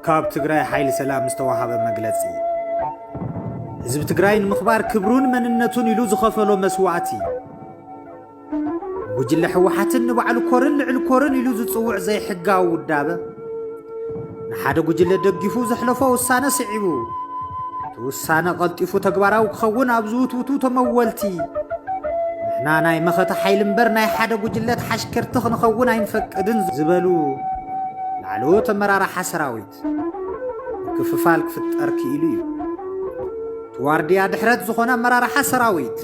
ካብ ትግራይ ሓይሊ ሰላም ዝተዋሃበ መግለጺ ህዝቢ ትግራይ ንምኽባር ክብሩን መንነቱን ኢሉ ዝኸፈሎ መስዋዕቲ ጉጅለ ሕወሓትን ንባዕሉ ኮርን ልዕሊ ኮርን ኢሉ ዝጽውዕ ዘይሕጋዊ ውዳበ ንሓደ ጉጅለ ደጊፉ ዘሕለፎ ውሳነ ስዒቡ ውሳነ ቀልጢፉ ተግባራዊ ክኸውን ኣብ ዝውትውቱ ተመወልቲ ንሕና ናይ መኸተ ሓይሊ እምበር ናይ ሓደ ጉጅለት ሓሽከርቲ ክንኸውን ኣይንፈቅድን ዝበሉ ላዕለዎት ኣመራርሓ ሰራዊት ክፍፋል ክፍጠር ክኢሉ እዩ ትዋርድያ ድሕረት ዝኾነ ኣመራርሓ ሰራዊት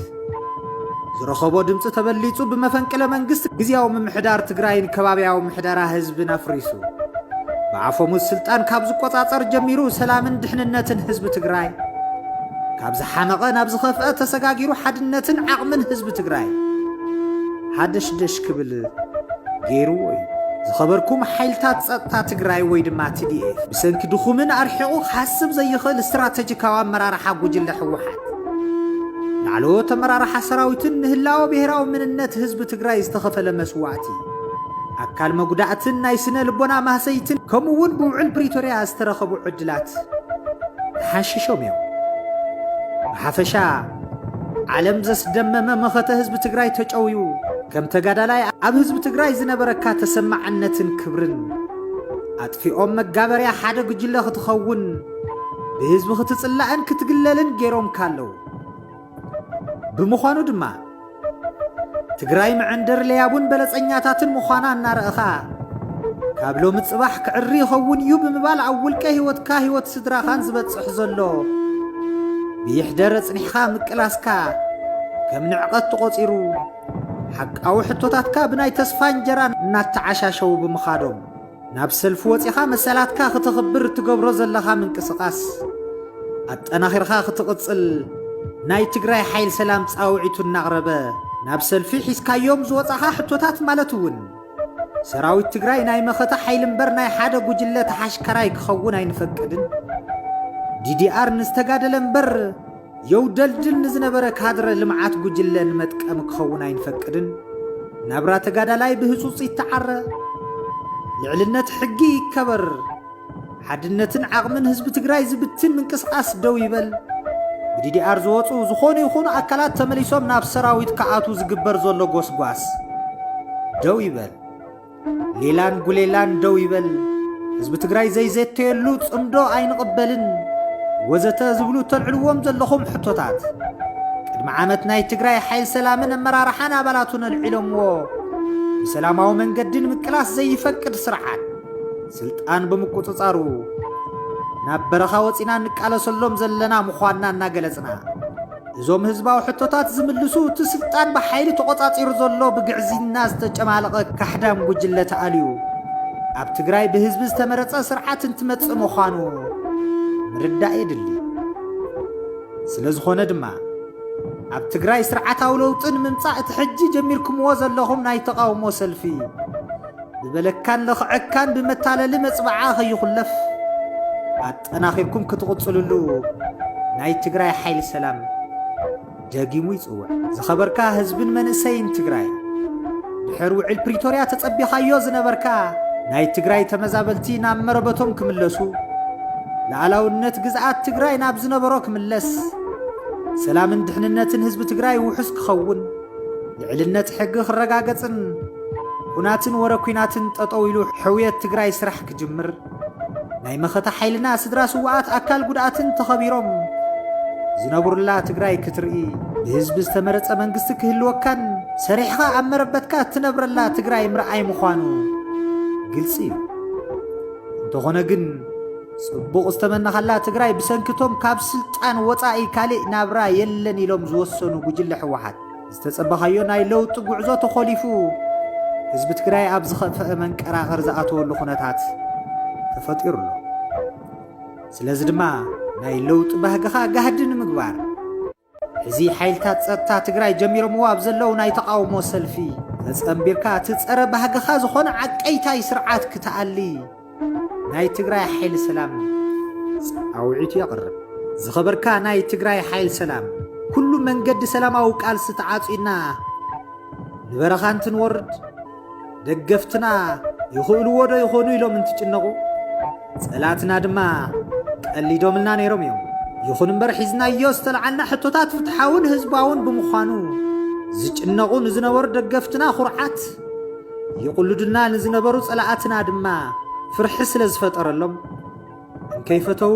ዝረኸቦ ድምፂ ተበሊጹ ብመፈንቅለ መንግስቲ ግዝያዊ ምምሕዳር ትግራይን ከባብያዊ ምሕደራ ህዝብን ኣፍሪሱ ብዓፎሙዝ ስልጣን ካብ ዝቆጻጸር ጀሚሩ ሰላምን ድሕንነትን ህዝቢ ትግራይ ካብ ዝሓነቐ ናብ ዝኸፍአ ተሰጋጊሩ ሓድነትን ዓቕምን ህዝቢ ትግራይ ሓደሽደሽ ክብል ገይሩዎ እዩ ዝኸበርኩም ሓይልታት ጸጥታ ትግራይ ወይ ድማ TDF ብሰንኪ ድኹምን ኣርሒቑ ክሓስብ ዘይኽእል እስትራቴጂካዊ ኣመራርሓ ጉጅለ ሕወሓት ላዕለዎት ኣመራርሓ ሰራዊትን ንህላዊ ብሔራዊ መንነት ህዝቢ ትግራይ ዝተኸፈለ መስዋዕቲ ኣካል መጉዳእትን ናይ ስነ ልቦና ማህሰይትን ከምኡውን ብውዕል ፕሪቶርያ ዝተረኸቡ ዕድላት ተሓሽሾም እዮም ብሓፈሻ ዓለም ዘስደመመ መኸተ ህዝቢ ትግራይ ተጨውዩ ከም ተጋዳላይ ኣብ ህዝቢ ትግራይ ዝነበረካ ተሰማዕነትን ክብርን ኣጥፊኦም መጋበርያ ሓደ ጉጅለ ክትኸውን ብህዝቢ ክትጽላእን ክትግለልን ገይሮም ካለው ብምዃኑ ድማ ትግራይ መዐንደር ለያቡን በለጸኛታትን ምዃና እናረእኻ ካብ ሎሚ ጽባሕ ክዕሪ ይኸውን እዩ ብምባል ኣብ ውልቀ ህይወትካ ህይወት ስድራኻን ዝበጽሕ ዘሎ ብይሕደረ ጽኒሕኻ ምቅላስካ ከም ንዕቐት ተቖጺሩ ሓቃዊ ሕቶታትካ ብናይ ተስፋ እንጀራ እናተዓሻሸው ብምኻዶም ናብ ሰልፊ ወፂኻ መሰላትካ ክትኽብር ትገብሮ ዘለኻ ምንቅስቓስ ኣጠናኺርኻ ክትቕጽል ናይ ትግራይ ሓይል ሰላም ጻውዒቱ እናቕረበ ናብ ሰልፊ ሒዝካዮም ዝወፃኻ ሕቶታት ማለት እውን ሰራዊት ትግራይ ናይ መኸተ ሓይሊ እምበር ናይ ሓደ ጉጅለ ተሓሽከራይ ክኸውን ኣይንፈቅድን DDR ንዝተጋደለ እምበር የውደልድል ንዝነበረ ካድረ ልምዓት ጉጅለ ንመጥቀም ክኸውን ኣይንፈቅድን ናብራ ተጋዳላይ ብህጹጽ ይተዓረ ልዕልነት ሕጊ ይከበር ሓድነትን ዓቕምን ህዝቢ ትግራይ ዝብትን ምንቅስቓስ ደው ይበል ብDDR ዝወፁ ዝኾኑ ይኹኑ ኣካላት ተመሊሶም ናብ ሰራዊት ከኣቱ ዝግበር ዘሎ ጎስጓስ ደው ይበል ሌላን ጉሌላን ደው ይበል ህዝቢ ትግራይ ዘይዘተየሉ ጽምዶ ኣይንቕበልን ወዘተ ዝብሉ ተልዕልዎም ዘለኹም ሕቶታት ቅድሚ ዓመት ናይ ትግራይ ሓይል ሰላምን ኣመራርሓን ኣባላቱን ኣልዒሎምዎ ብሰላማዊ መንገድን ምቅላስ ዘይፈቅድ ስርዓት ስልጣን ብምቁፅጻሩ ናብ በረኻ ወፂና እንቃለሰሎም ዘለና ምዃንና እናገለጽና እዞም ህዝባዊ ሕቶታት ዝምልሱ እቲ ስልጣን ብሓይሊ ተቖጻጺሩ ዘሎ ብግዕዝና ዝተጨማለቐ ካሕዳም ጉጅለ ተኣልዩ ኣብ ትግራይ ብህዝቢ ዝተመረጸ ስርዓት እንትመጽእ ምዃኑ ምርዳእ የድሊ ስለ ዝኾነ ድማ ኣብ ትግራይ ስርዓታዊ ለውጥን ምምጻእ እቲ ሕጂ ጀሚርኩምዎ ዘለኹም ናይ ተቃውሞ ሰልፊ ብበለካን ለኽዐካን ብመታለሊ መጽባዓ ኸይኹለፍ ኣጠናኺርኩም ክትቕጽልሉ ናይ ትግራይ ሓይሊ ሰላም ደጊሙ ይጽውዕ ዝኸበርካ ህዝብን መንእሰይን ትግራይ ድሕሪ ውዕል ፕሪቶርያ ተጸቢኻዮ ዝነበርካ ናይ ትግራይ ተመዛበልቲ ናብ መረበቶም ክምለሱ ለዓላውነት ግዝኣት ትግራይ ናብ ዝነበሮ ክምለስ ሰላምን ድሕንነትን ህዝቢ ትግራይ ውሑስ ክኸውን ልዕልነት ሕጊ ክረጋገጽን ኩናትን ወረኩናትን ጠጠው ኢሉ ሕውየት ትግራይ ስራሕ ክጅምር ናይ መኸተ ሓይልና ስድራ ስዋዓት ኣካል ጉድኣትን ተኸቢሮም ዝነብሩላ ትግራይ ክትርኢ ብህዝቢ ዝተመረጸ መንግስቲ ክህልወካን ሰሪሕኻ ኣብ መረበትካ እትነብረላ ትግራይ ምርኣይ ምዃኑ ግልፂ እዩ እንተኾነ ግን ጽቡቕ ዝተመናኸላ ትግራይ ብሰንክቶም ካብ ስልጣን ወፃኢ ካልእ ናብራ የለን ኢሎም ዝወሰኑ ጉጅለ ሕወሓት ዝተጸበኻዮ ናይ ለውጢ ጉዕዞ ተኸሊፉ ህዝቢ ትግራይ ኣብ ዝኸፍአ መንቀራቐር ዝኣተወሉ ኩነታት ተፈጢሩሎ ስለዚ ድማ ናይ ለውጢ ባህግኻ ጋህዲ ንምግባር ሕዚ ሓይልታት ጸጥታ ትግራይ ጀሚሮምዎ ኣብ ዘለው ናይ ተቃውሞ ሰልፊ ተጸምቢርካ ትጸረ ባህግኻ ዝኾነ ዓቀይታይ ስርዓት ክትኣሊ ናይ ትግራይ ሓይሊ ሰላም ጻውዒቱ የቕርብ ዝኸበርካ ናይ ትግራይ ሓይሊ ሰላም ኩሉ መንገዲ ሰላማዊ ቃልሲ ተዓጺና ንበረኻ እንትንወርድ ደገፍትና ይኽእልዎ ዶ ይኾኑ ኢሎም እንትጭነቑ ጸላትና ድማ ቀሊዶምልና ነይሮም እዮም ይኹን እምበር ሒዝናዮ ዝተለዓልና ሕቶታት ፍትሓውን ህዝባውን ብምዃኑ ዝጭነቑ ንዝነበሩ ደገፍትና ኹርዓት ይቕልዱና ንዝነበሩ ጸላኣትና ድማ ፍርሒ ስለ ዝፈጠረሎም እንከይፈተው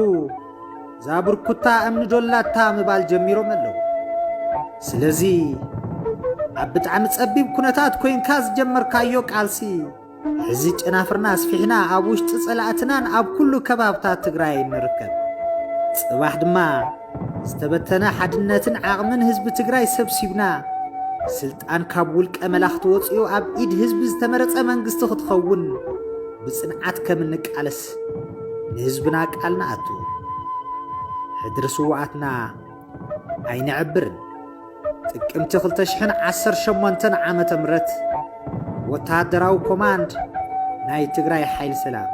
ዛብርኩታ እምኒ ዶላታ ምባል ጀሚሮም ኣለዉ ስለዚ ኣብ ብጣዕሚ ጸቢብ ኩነታት ኮይንካ ዝጀመርካዮ ቃልሲ ሕዚ ጨናፍርና ስፊሕና ኣብ ውሽጢ ጸላእትናን ኣብ ኩሉ ከባብታት ትግራይ ንርከብ ጽባሕ ድማ ዝተበተነ ሓድነትን ዓቕምን ህዝቢ ትግራይ ሰብሲብና ስልጣን ካብ ውልቀ መላኽቲ ወፂኡ ኣብ ኢድ ህዝቢ ዝተመረጸ መንግስቲ ክትኸውን ብጽንዓት ከም እንቃለስ ንህዝብና ቃል ንኣቱ ሕድሪ ስዋዓትና ኣይንዕብርን ጥቅምቲ 2018 ዓመተ ምህረት ወታደራዊ ኮማንድ ናይ ትግራይ ሓይሊ ሰላም